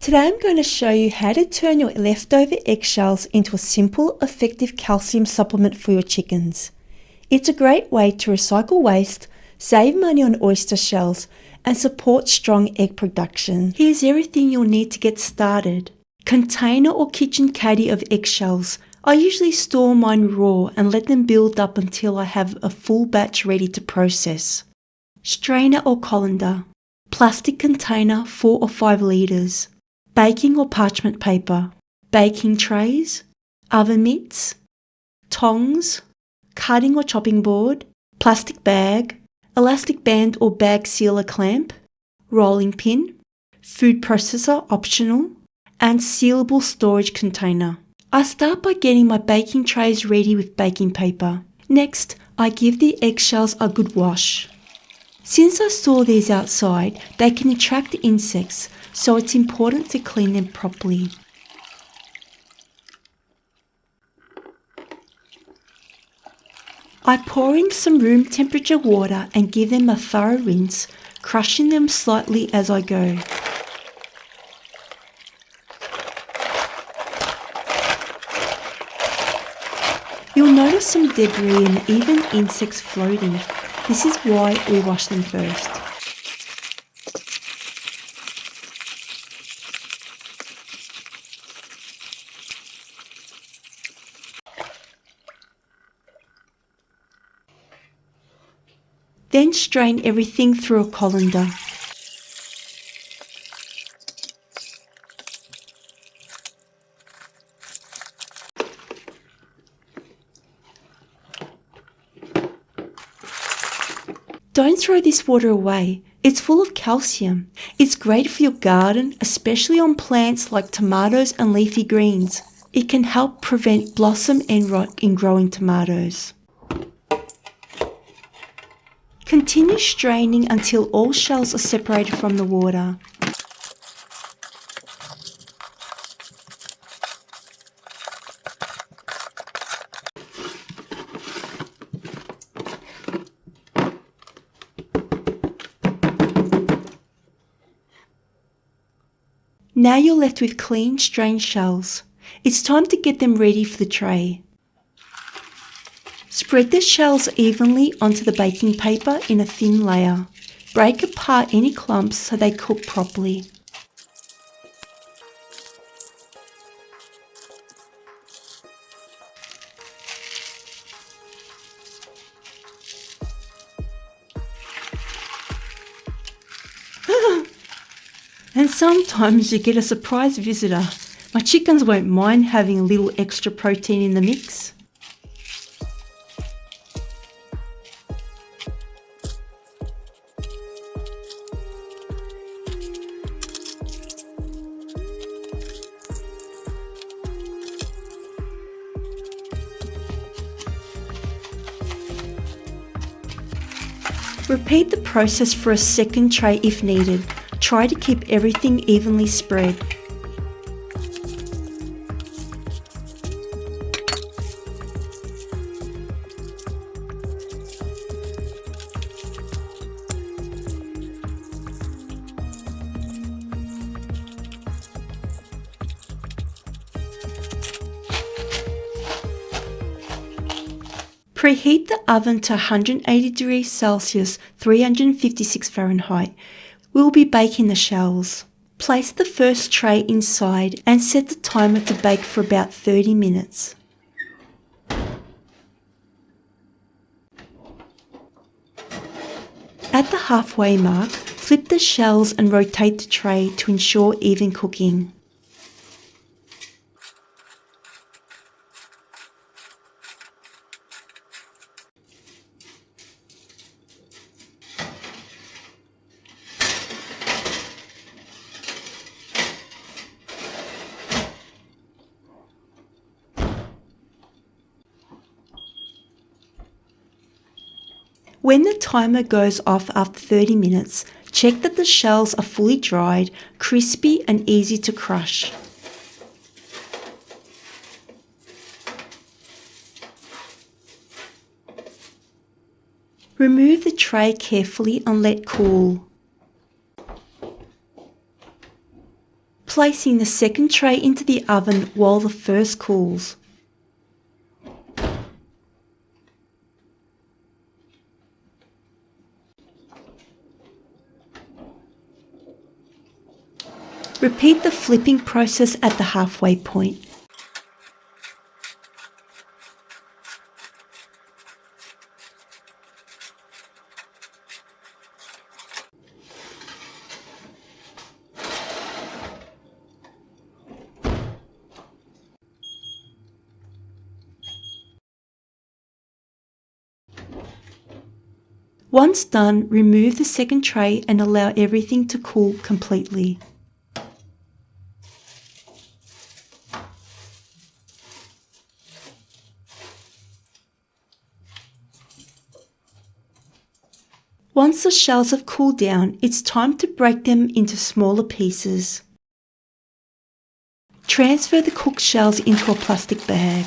Today I'm going to show you how to turn your leftover eggshells into a simple, effective calcium supplement for your chickens. It's a great way to recycle waste, save money on oyster shells, and support strong egg production. Here's everything you'll need to get started. Container or kitchen caddy of eggshells. I usually store mine raw and let them build up until I have a full batch ready to process. Strainer or colander. Plastic container 4 or 5 litres. Baking or parchment paper, baking trays, oven mitts, tongs, cutting or chopping board, plastic bag, elastic band or bag sealer clamp, rolling pin, food processor optional, and sealable storage container. I start by getting my baking trays ready with baking paper. Next, I give the eggshells a good wash. Since I store these outside, they can attract insects, so it's important to clean them properly. I pour in some room temperature water and give them a thorough rinse, crushing them slightly as I go. You'll notice some debris and even insects floating. This is why we wash them first. Then strain everything through a colander. Don't throw this water away. It's full of calcium. It's great for your garden, especially on plants like tomatoes and leafy greens. It can help prevent blossom end rot in growing tomatoes. Continue straining until all shells are separated from the water. Now you're left with clean, strained shells. It's time to get them ready for the tray. Spread the shells evenly onto the baking paper in a thin layer. Break apart any clumps so they cook properly. And sometimes you get a surprise visitor. My chickens won't mind having a little extra protein in the mix. Repeat the process for a second tray if needed. Try to keep everything evenly spread. Preheat the oven to 180 degrees Celsius, 356 Fahrenheit. We'll be baking the shells. Place the first tray inside and set the timer to bake for about 30 minutes. At the halfway mark, flip the shells and rotate the tray to ensure even cooking. When the timer goes off after 30 minutes, check that the shells are fully dried, crispy and easy to crush. Remove the tray carefully and let cool. placing the second tray into the oven while the first cools. Repeat the flipping process at the halfway point. Once done, remove the second tray and allow everything to cool completely. Once the shells have cooled down, it's time to break them into smaller pieces. Transfer the cooked shells into a plastic bag.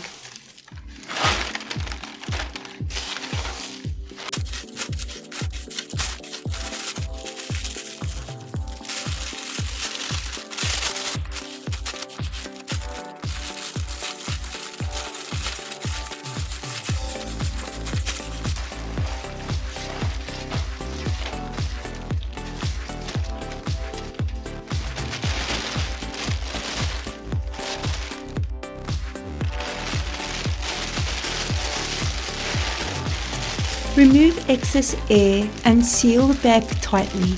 Remove excess air and seal the bag tightly.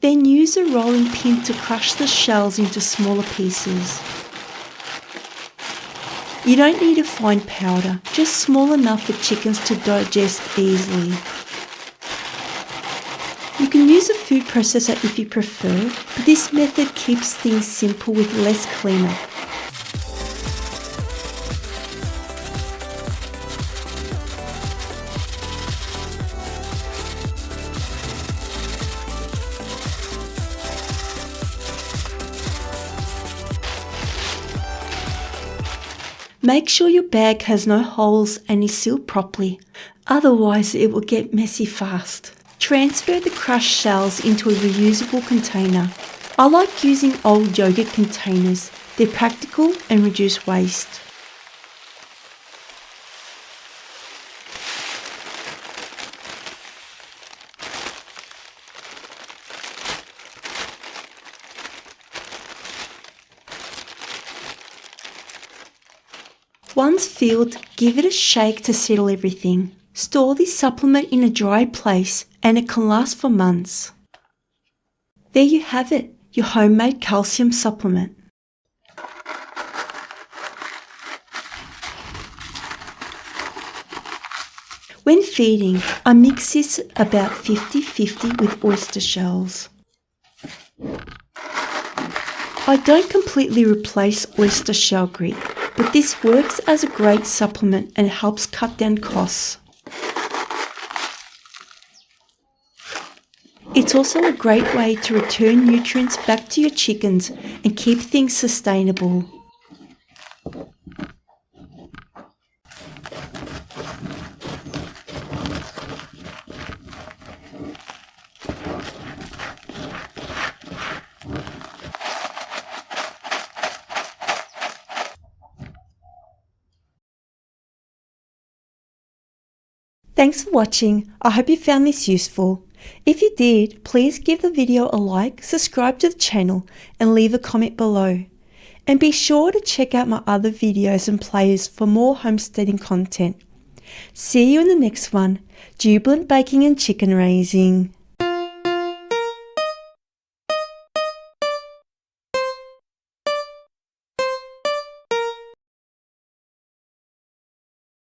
Then use a rolling pin to crush the shells into smaller pieces. You don't need a fine powder, just small enough for chickens to digest easily. You can use a food processor if you prefer, but this method keeps things simple with less cleanup. Make sure your bag has no holes and is sealed properly, otherwise it will get messy fast. Transfer the crushed shells into a reusable container. I like using old yogurt containers. They're practical and reduce waste. Once filled, give it a shake to settle everything. Store this supplement in a dry place and it can last for months. There you have it, your homemade calcium supplement. When feeding, I mix this about 50-50 with oyster shells. I don't completely replace oyster shell grit, but this works as a great supplement and helps cut down costs. It's also a great way to return nutrients back to your chickens and keep things sustainable. Thanks for watching. I hope you found this useful. If you did, please give the video a like, subscribe to the channel and leave a comment below. And be sure to check out my other videos and playlists for more homesteading content. See you in the next one. Jubilant baking and chicken raising.